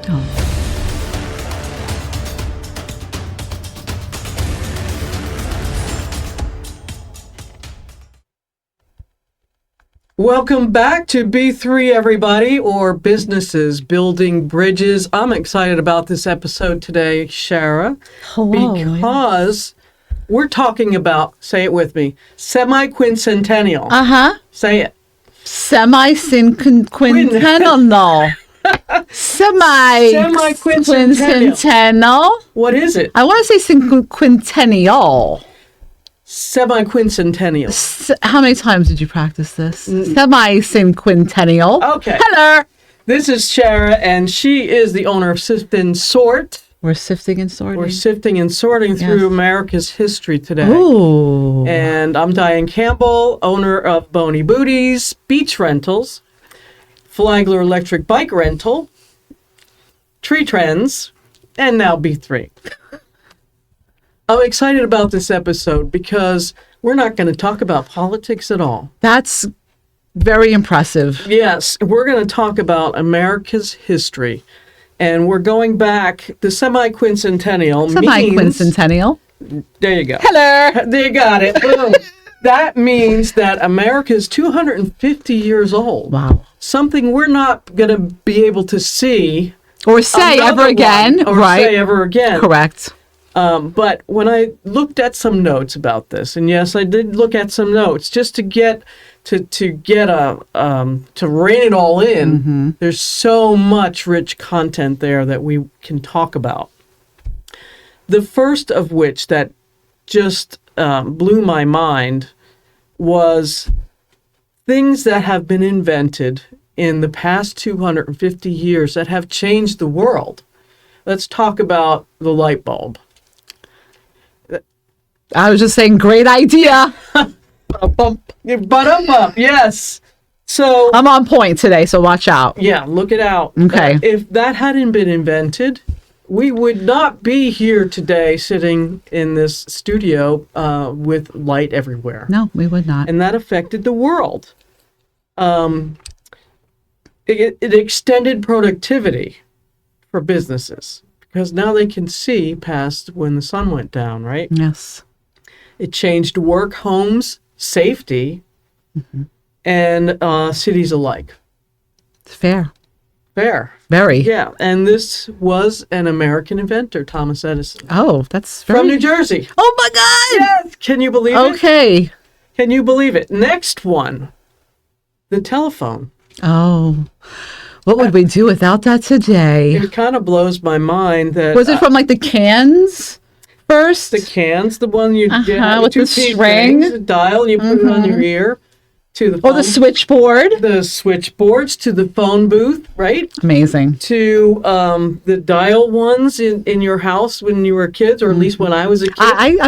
Oh. Welcome back to B3, everybody, or Businesses Building Bridges. I'm excited about this episode today, Shara, Hello. because we're talking about, say it with me, semiquincentennial. Uh-huh. Say it. Semiquincentennial. Semiquincentennial. What is it? I want to say quincentennial. Semiquincentennial. How many times did you practice this? Semiquincentennial. Okay. Hello. This is Shara, and she is the owner of Sift and Sort. We're sifting and sorting. We're sifting and sorting through America's history today. Ooh. And I'm Diane Campbell, owner of Boney Booties, Beach Rentals, Flagler Electric Bike Rental, Tree Trends, and now B3. I'm excited about this episode because we're not going to talk about politics at all. That's very impressive. Yes, we're going to talk about America's history. And we're going back, the semiquincentennial means... Semiquincentennial. There you go. Hello. There you got it. Boom. That means that America is 250 years old. Wow. Something we're not going to be able to see... Or say ever again. Or right. say ever again. Correct. But when I looked at some notes about this, and yes, I did look at some notes just to get to rein it all in. Mm-hmm. There's so much rich content there that we can talk about. The first of which that just blew my mind was things that have been invented in the past 250 years that have changed the world. Let's talk about the light bulb. I was just saying, great idea. Bump, yes. So I'm on point today, so watch out. yeah, look it out. Okay. If that hadn't been invented, we would not be here today sitting in this studio with light everywhere. No, we would not. And that affected the world. It extended productivity for businesses because now they can see past when the sun went down, right? Yes. It changed work, homes, safety, and cities alike. Fair. Fair. Very. Yeah, and this was an American inventor, Thomas Edison. Oh, that's very... From New Jersey. Oh, my God. Yes. Can you believe it? Okay. Can you believe it? Next one, the telephone. Oh. What would we do without that today? It kind of blows my mind that... Was it from like the cans first? the cans, the one you get with the string? The dial, you put it on your ear, to the phone, Or the switchboard? the switchboards, to the phone booth, right? Amazing. To the dial ones in your house when you were kids, or at least when I was a kid. I did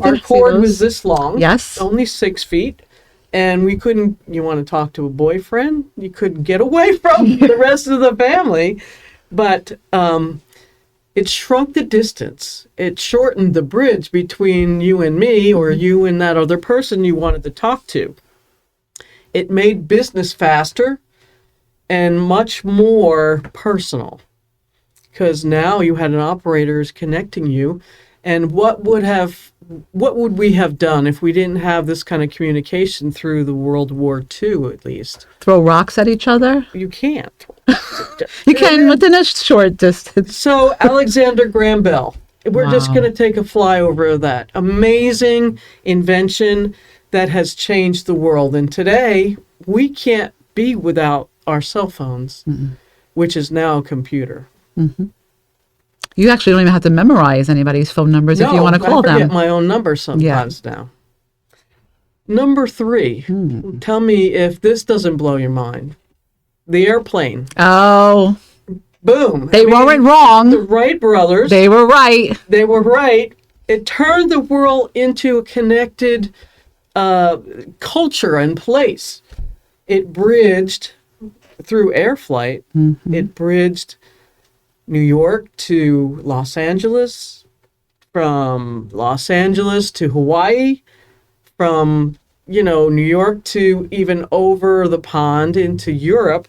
Our see cord those. was this long. Yes. Only 6 feet. And we couldn't, you want to talk to a boyfriend? You couldn't get away from the rest of the family. But it shrunk the distance. It shortened the bridge between you and me, or you and that other person you wanted to talk to. It made business faster and much more personal, because now you had an operator connecting you. And what would we have done if we didn't have this kind of communication through the World War II, at least? Throw rocks at each other? You can't. You can within a short distance. So Alexander Graham Bell, we're just going to take a flyover of that. Amazing invention that has changed the world. And today, we can't be without our cell phones, which is now a computer. Mm-hmm. You actually don't even have to memorize anybody's phone numbers if you want to call I forget them. my own number sometimes now. Number 3, tell me if this doesn't blow your mind. The airplane. Oh, Boom. they weren't wrong. The Wright brothers. They were right. They were right. It turned the world into a connected culture and place. It bridged through air flight. It bridged New York to Los Angeles, from Los Angeles to Hawaii, from, New York to even over the pond into Europe.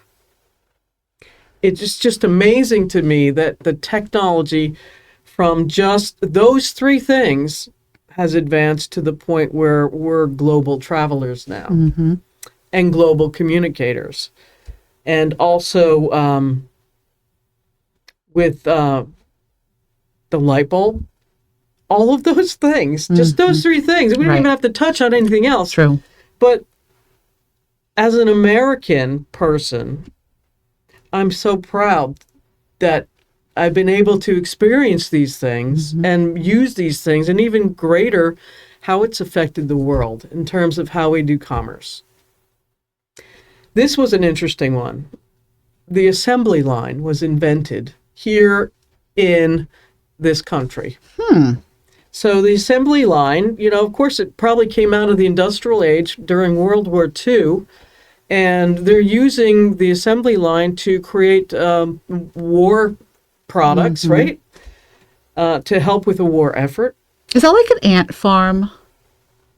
it's just amazing to me that the technology from just those three things has advanced to the point where we're global travelers now and global communicators. And also with the light bulb, all of those things, just those three things. We don't even have to touch on anything else. True. But as an American person, I'm so proud that I've been able to experience these things and use these things, and even greater, how it's affected the world in terms of how we do commerce. This was an interesting one. The assembly line was invented here in this country. So the assembly line, of course, it probably came out of the industrial age during World War II, and they're using the assembly line to create war products, right? To help with a war effort. Is that like an ant farm?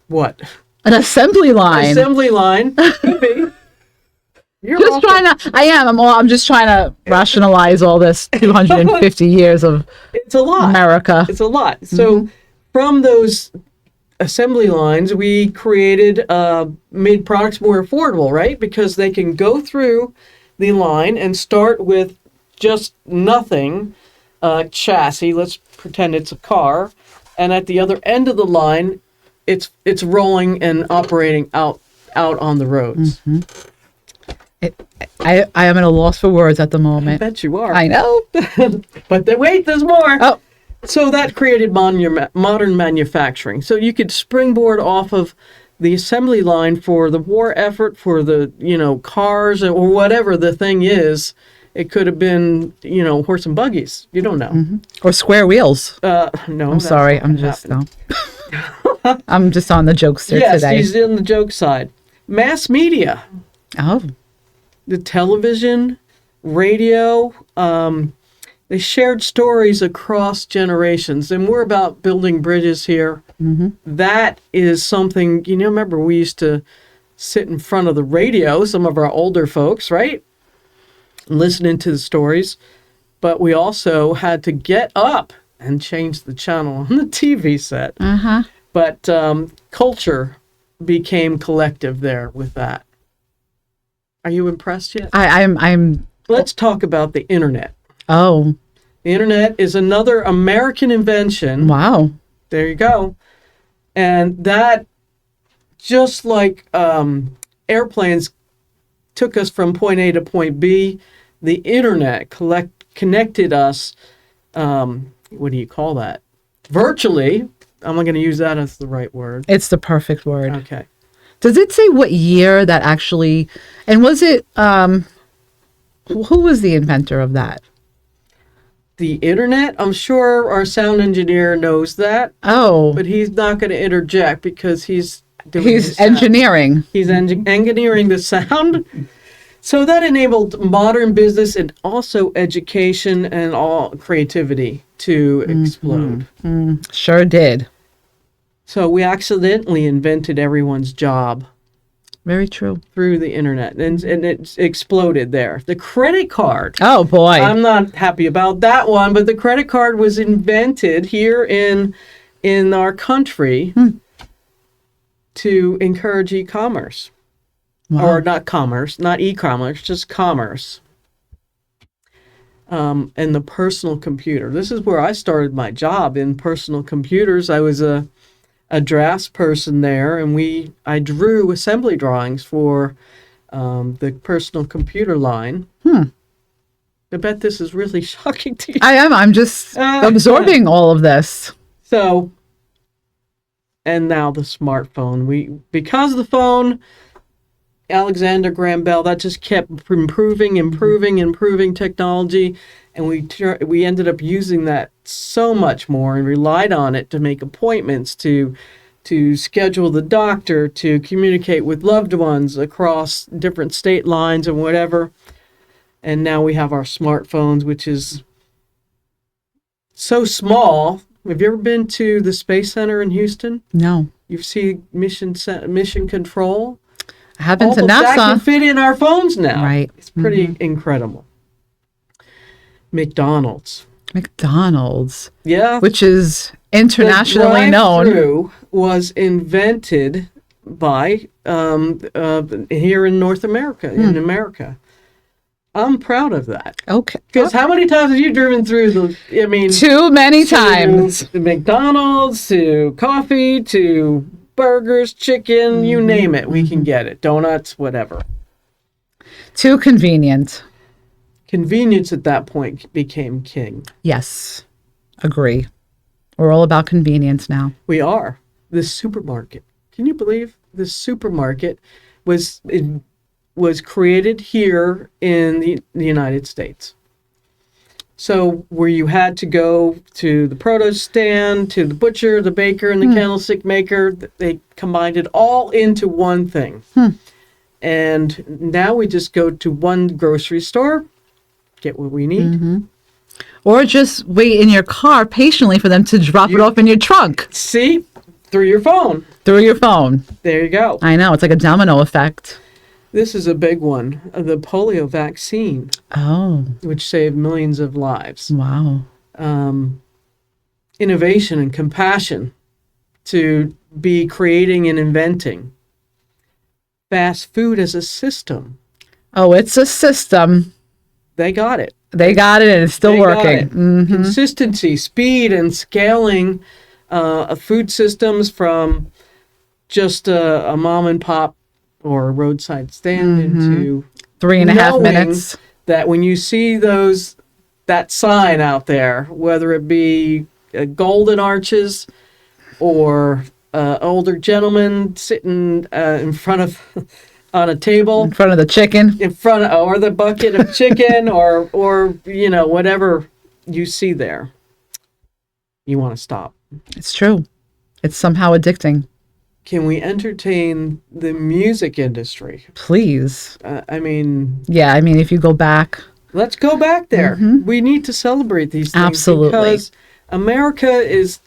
What? An assembly line. Assembly line. Could be. You're Just awful. trying to. I'm just trying to rationalize all this 250 years of It's a lot. America. It's a lot. So from those assembly lines, we created, made products more affordable, right? Because they can go through the line and start with just nothing, chassis. Let's pretend it's a car. And at the other end of the line, it's rolling and operating out on the roads. I am at a loss for words at the I moment. bet you are. I know. But wait, there's more. Oh. So that created modern manufacturing. So you could springboard off of the assembly line for the war effort, for the, cars or whatever the thing is. It could have been, horse and buggies. You don't know. Or square wheels. No. I'm sorry. I'm just I'm just on the jokester yes, today. he's in the joke side. Mass media. Oh. The television, radio, they shared stories across generations. And we're about building bridges here. That is something, remember we used to sit in front of the radio, some of our older folks, right? Listening to the stories. But we also had to get up and change the channel on the TV set. But culture became collective there with that. Are you impressed yet? I'm. Let's talk about the internet. Oh. The internet is another American invention. Wow. There you go. And that, just like airplanes took us from point A to point B, the internet connected us, what do you call that? Virtually. I'm not going to use that as the right word. It's the perfect word. Okay. Does it say what year that actually, and was it, who was the inventor of that? The internet, I'm sure our sound engineer knows that, Oh, but he's not going to interject because he's doing his he's sound. engineering. He's engineering the sound. So that enabled modern business and also education and all creativity to explode. Sure did. So we accidentally invented everyone's job Very true. through the internet, and it exploded there. The credit card. Oh, boy. I'm not happy about that one, but the credit card was invented here in our country to encourage e-commerce. Wow. Or not commerce, not e-commerce, just commerce. And the personal computer. This is where I started my job, in personal computers. I was a drafts person there, and I drew assembly drawings for the personal computer line. I bet this is really shocking to you. I am. I'm just absorbing all of this. So, and now the smartphone. Because of the phone, Alexander Graham Bell, that just kept improving technology, and we ended up using that so much more and relied on it to make appointments, to schedule the doctor, to communicate with loved ones across different state lines and whatever. And now we have our smartphones, which is so small. Have you ever been to the Space Center in Houston? No. You see mission control? I have been All to of that can NASA. fit in our phones now. Right. It's pretty incredible. McDonald's. McDonald's, Yeah. which is The internationally known. drive-through was invented by here in North America, in America. I'm proud of that. Okay. Because how many times have you driven through the, I mean, Too many to times. McDonald's, to coffee, to burgers, chicken, you name it, we can get it. Donuts, whatever. Too convenient. Convenience at that point became king. Yes. Agree. We're all about convenience now. We are. The supermarket. Can you believe the supermarket was created here in the United States? So where you had to go to the produce stand, to the butcher, the baker, and the candlestick maker, they combined it all into one thing. And now we just go to one grocery store, get what we need. Or just wait in your car patiently for them to drop it off in your trunk See, through your phone. through your phone. There you go. I know. It's like a domino effect. This is a big one, the polio vaccine, Oh, which saved millions of lives. wow. Innovation and compassion to be creating and inventing. Fast food as a system. Oh, it's a system. They got it. They got it and it's still They got working. it. Mm-hmm. Consistency, speed, and scaling food systems from just a mom and pop or a roadside stand into 3.5 knowing minutes. that when you see that sign out there, whether it be golden arches or older gentleman sitting in front of on a table In front of the chicken. in front of, or the bucket of chicken or whatever you see there, you want to stop. It's true. It's somehow addicting. Can we entertain the music industry? Please. I mean, Yeah, I mean, if you go back. let's go back there. We need to celebrate these things. Absolutely. Because America is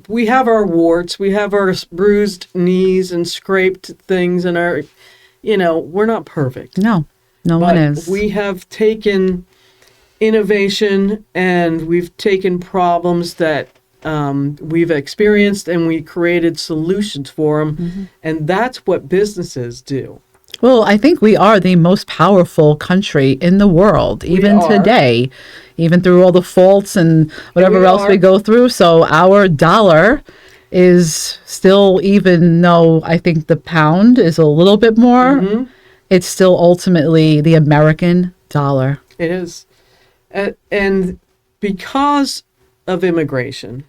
we have our warts, we have our bruised knees and scraped things, and our, we're not perfect. No, no But one is. we have taken innovation and we've taken problems that we've experienced and we created solutions for them. And that's what businesses do. Well, I think we are the most powerful country in the world, even are. today, even through all the faults and whatever We else are. we go through. So our dollar is still, even though I think the pound is a little bit more, it's still ultimately the American dollar. It is. And because of immigration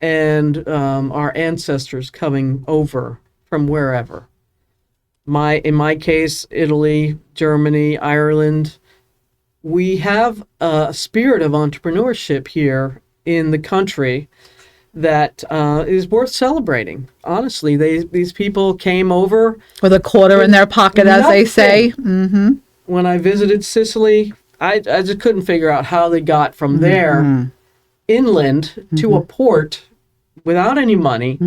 and our ancestors coming over from wherever, in my case, Italy, Germany, Ireland, we have a spirit of entrepreneurship here in the country that is worth celebrating. Honestly, these people came over. With a quarter in their pocket, as they say. Nothing. When I visited Sicily, I just couldn't figure out how they got from there inland to a port without any money,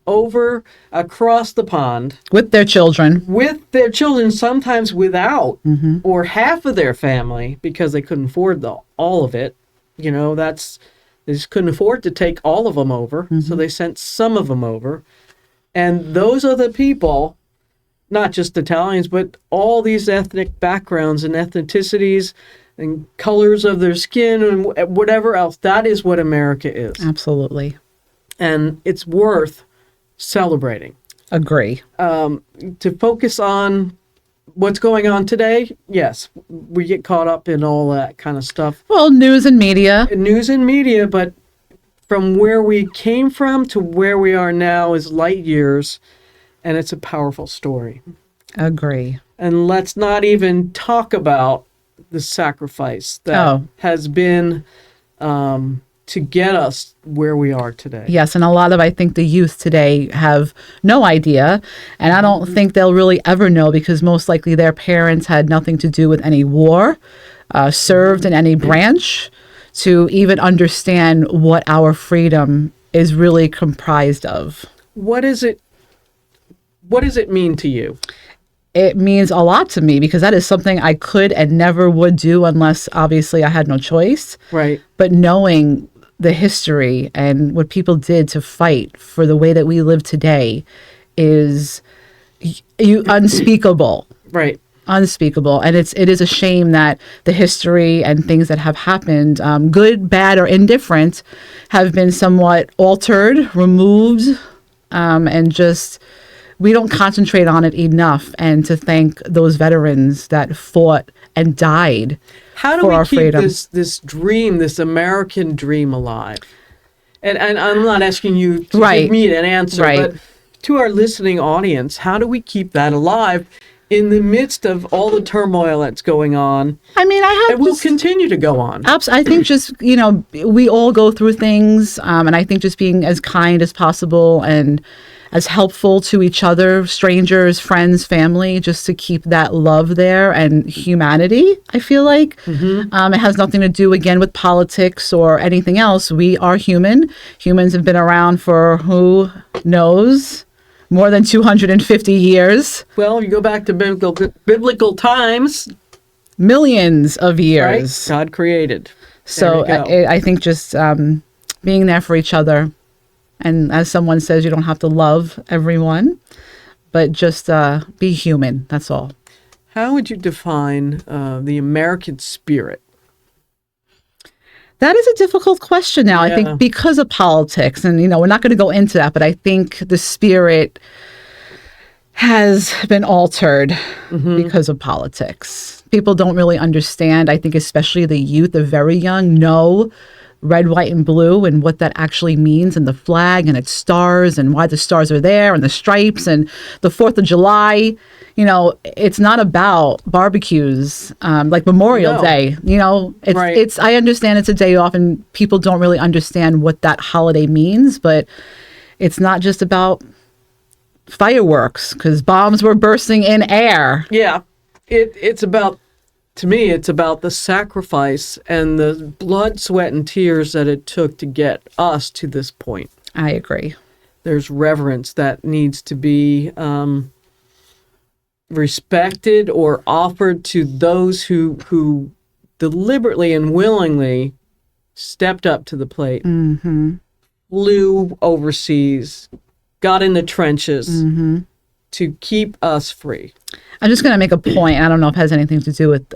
over across the pond With their children. with their children, sometimes without or half of their family because they couldn't afford all of it. They just couldn't afford to take all of them over, so they sent some of them over. And those are the people, not just Italians, but all these ethnic backgrounds and ethnicities and colors of their skin and whatever else. That is what America is. Absolutely. And it's worth celebrating. Agree. To focus on what's going on today, yes, we get caught up in all that kind of stuff. Well, news and media. News and media, but from where we came from to where we are now is light years, and it's a powerful story. Agree. And let's not even talk about the sacrifice that has been to get us where we are today. Yes, and a lot of, I think, the youth today have no idea, and I don't think they'll really ever know because most likely their parents had nothing to do with any war, served in any branch, to even understand what our freedom is really comprised of. What does it mean to you? it means a lot to me because that is something I could and never would do unless obviously I had no choice. Right. But knowing the history and what people did to fight for the way that we live today is unspeakable. Right. Unspeakable. And it is a shame that the history and things that have happened, good, bad, or indifferent, have been somewhat altered, removed, and just we don't concentrate on it enough. And to thank those veterans that fought and died How do for we our keep freedom. this dream, this American dream alive? And I'm not asking you to Right. give me an answer, Right. but to our listening audience, how do we keep that alive in the midst of all the turmoil that's going on? I mean, I have And will just continue to go on. I think just, we all go through things. And I think just being as kind as possible and as helpful to each other, strangers, friends, family, just to keep that love there and humanity, I feel like. It has nothing to do, again, with politics or anything else. We are human. Humans have been around for who knows, more than 250 years, Well, you go back to biblical times, millions of right? years. God created. So There you go. I think just being there for each other. And as someone says, you don't have to love everyone, but just be human. That's all. How would you define the American spirit? That is a difficult question now. I Yeah. think because of politics, and we're not going to go into that, but I think the spirit has been altered because of politics. People don't really understand. I think especially the youth, the very young, know red, white, and blue and what that actually means, and the flag and its stars and why the stars are there and the stripes and the 4th of July. It's not about barbecues like Memorial No. Day. Right. I understand it's a day off and people don't really understand what that holiday means, but it's not just about fireworks because bombs were bursting in air. Yeah, it's about, to me, it's about the sacrifice and the blood, sweat, and tears that it took to get us to this point. I agree. There's reverence that needs to be respected or offered to those who deliberately and willingly stepped up to the plate, flew overseas, got in the trenches to keep us free. I'm just going to make a point. I don't know if it has anything to do with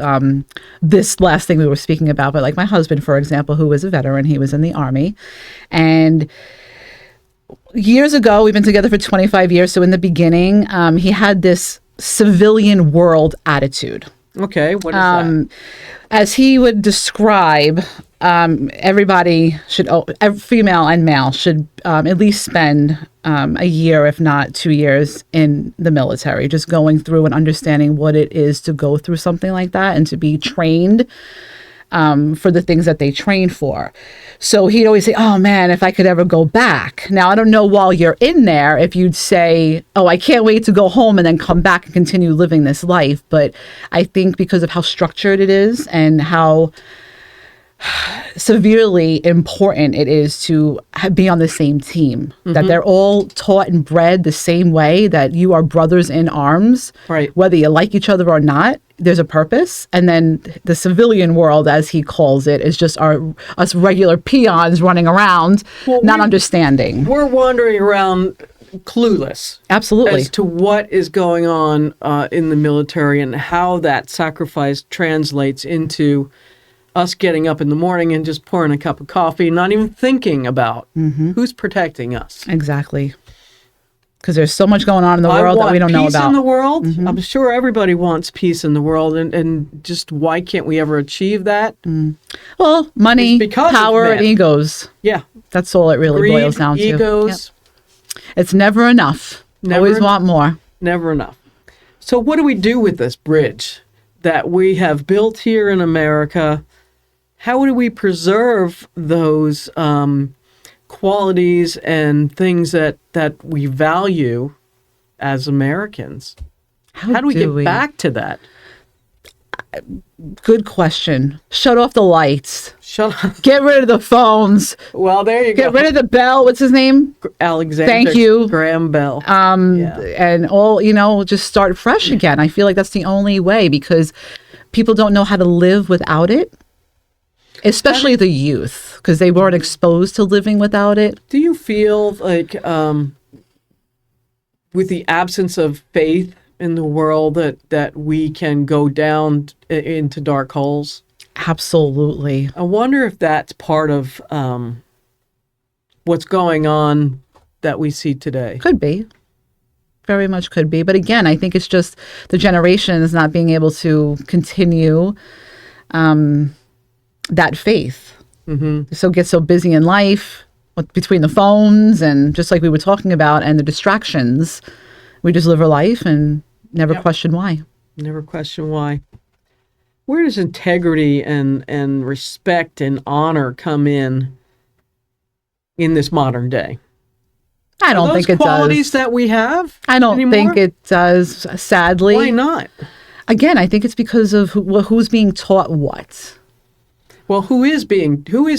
this last thing we were speaking about, but like my husband, for example, who was a veteran, he was in the Army. And years ago, we've been together for 25 years. So in the beginning, he had this civilian world attitude. Okay, what is that? As he would describe, everybody should, every female and male should at least spend a year, if not 2 years, in the military, just going through and understanding what it is to go through something like that and to be trained for the things that they train for. So he'd always say, oh man, if I could ever go back. Now, I don't know while you're in there if you'd say, oh, I can't wait to go home and then come back and continue living this life. But I think because of how structured it is and how severely important it is to be on the same team, that they're all taught and bred the same way, that you are brothers in arms, Right. whether you like each other or not. There's a purpose. And then the civilian world, as he calls it, is just us regular peons running around, not understanding. We're wandering around clueless Absolutely. as to what is going on in the military and how that sacrifice translates into us getting up in the morning and just pouring a cup of coffee, not even thinking about who's protecting us. Exactly. Because there's so much going on in the world that we don't know peace about. in the world. I'm sure everybody wants peace in the world, and just why can't we ever achieve that? Well, money, It's because of power, and men. egos. Yeah, That's all it really greed, boils down to. egos, Yep. It's never enough. Never Always enough. want more. never enough. So what do we do with this bridge that we have built here in America? How do we preserve those qualities and things that we value as Americans? How do we get back to that? Good question. Shut off the lights. Shut up. Get rid of the phones. Well, there you go. Get rid of the bell. What's his name? Alexander Thank you. Graham Bell. Yeah. And all, just start fresh again. I feel like that's the only way because people don't know how to live without it, especially the youth, because they weren't exposed to living without it. Do you feel like with the absence of faith in the world that we can go down into dark holes? Absolutely. I wonder if that's part of what's going on that we see today. Could be. Very much could be. But again, I think it's just the generations not being able to continue that faith. Mm-hmm. So get so busy in life between the phones and just like we were talking about and the distractions. We just live our life and never question why. Never question why. Where does integrity and respect and honor come in this modern day? I don't think it does. Qualities that we have I don't anymore? think it does, sadly. Why not? Again, I think it's because of who's being taught what. Well, who is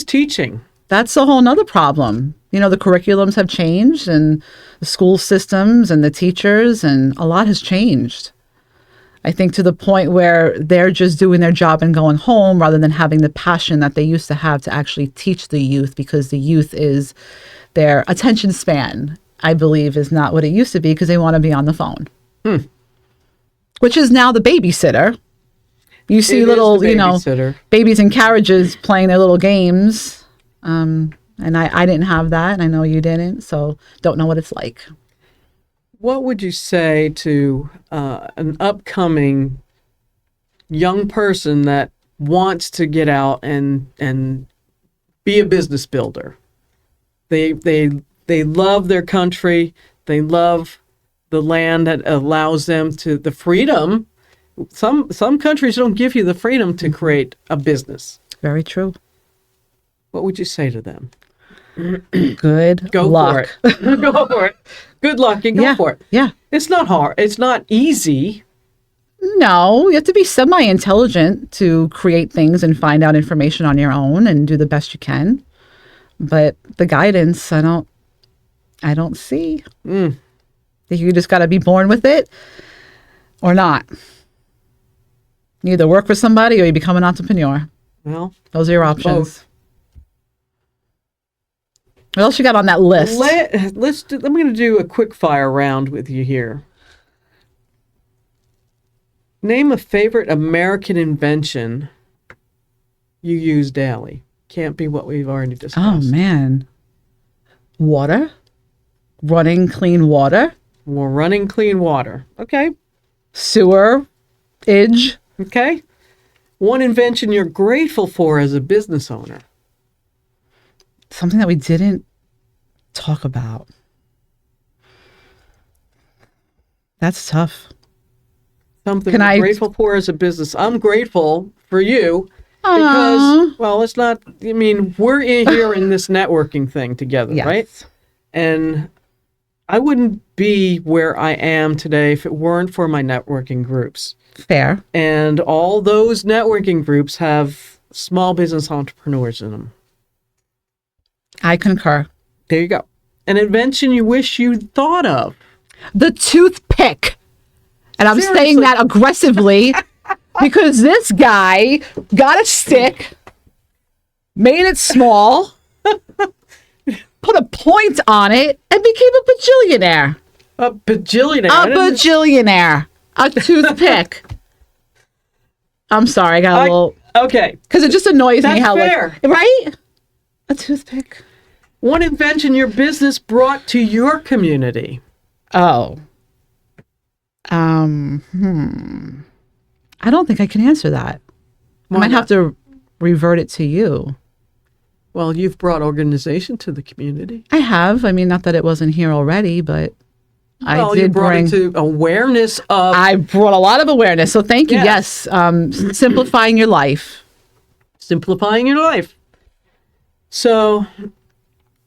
teaching? That's a whole nother problem. The curriculums have changed and the school systems and the teachers and a lot has changed. I think to the point where they're just doing their job and going home rather than having the passion that they used to have to actually teach the youth, because the youth is their attention span, I believe, is not what it used to be because they want to be on the phone. Which is now the babysitter. You see little, babies in carriages playing their little games. And I didn't have that, and I know you didn't, so don't know what it's like. What would you say to an upcoming young person that wants to get out and be a business builder? They love their country. They love the land that allows them the freedom. Some countries don't give you the freedom to create a business. Very true. What would you say to them? Good luck. For it. Go for it. Good luck and go for it. Yeah. It's not hard. It's not easy. No, you have to be semi-intelligent to create things and find out information on your own and do the best you can. But the guidance, I don't see. You just got to be born with it or not. You either work for somebody or you become an entrepreneur. Well, those are your options. Both. What else you got on that list? I'm going to do a quick fire round with you here. Name a favorite American invention you use daily. Can't be what we've already discussed. Oh, man. Water? Running clean water? Well, running clean water. Okay. Sewer? Idge? Okay. One invention you're grateful for as a business owner. Something that we didn't talk about. That's tough. Something I'm grateful for as a business. I'm grateful for you because, well, it's not, we're here in this networking thing together, yes. Right? And I wouldn't be where I am today if it weren't for my networking groups. Fair. And all those networking groups have small business entrepreneurs in them. I concur. There you go. An invention you wish you'd thought of. The toothpick. And I'm saying that aggressively because this guy got a stick, made it small, put a point on it, and became a bajillionaire. A bajillionaire? A bajillionaire. A toothpick. I'm sorry, I got a little... Okay. Because it just annoys me how... fair. Right? A toothpick. One invention your business brought to your community. Oh. I don't think I can answer that. I might have to revert it to you. Well, you've brought organization to the community. I have. Not that it wasn't here already, but I did bring it to awareness of... I brought a lot of awareness, so thank you. Yes. Simplifying your life. Simplifying your life. So...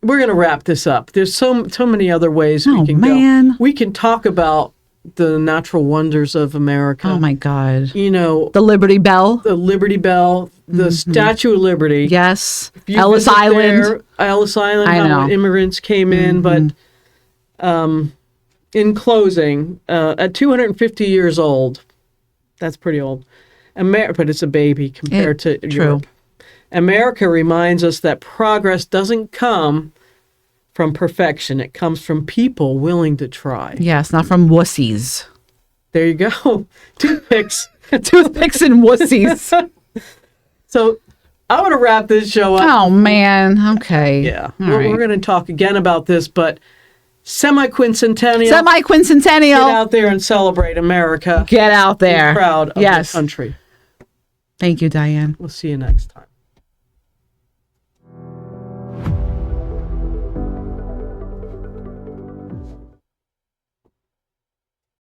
we're going to wrap this up. There's so many other ways we can go. We can talk about the natural wonders of America. Oh my God. You know, The Liberty Bell. the Liberty Bell, the Statue of Liberty. Yes. If you Ellis visit Island. there, Ellis Island, I how know. immigrants came in. But in closing, at 250 years old, that's pretty old, but it's a baby compared to True. Europe. America reminds us that progress doesn't come from perfection. It comes from people willing to try. Yes, not from wussies. There you go. Toothpicks. Toothpicks and wussies. So I want to wrap this show up. Oh, man. Okay. Yeah. All We're right. going to talk again about this, but semi-quincentennial. Semi-quincentennial. Get out there and celebrate America. Get out there. Be proud of Yes. the country. Thank you, Diane. We'll see you next time.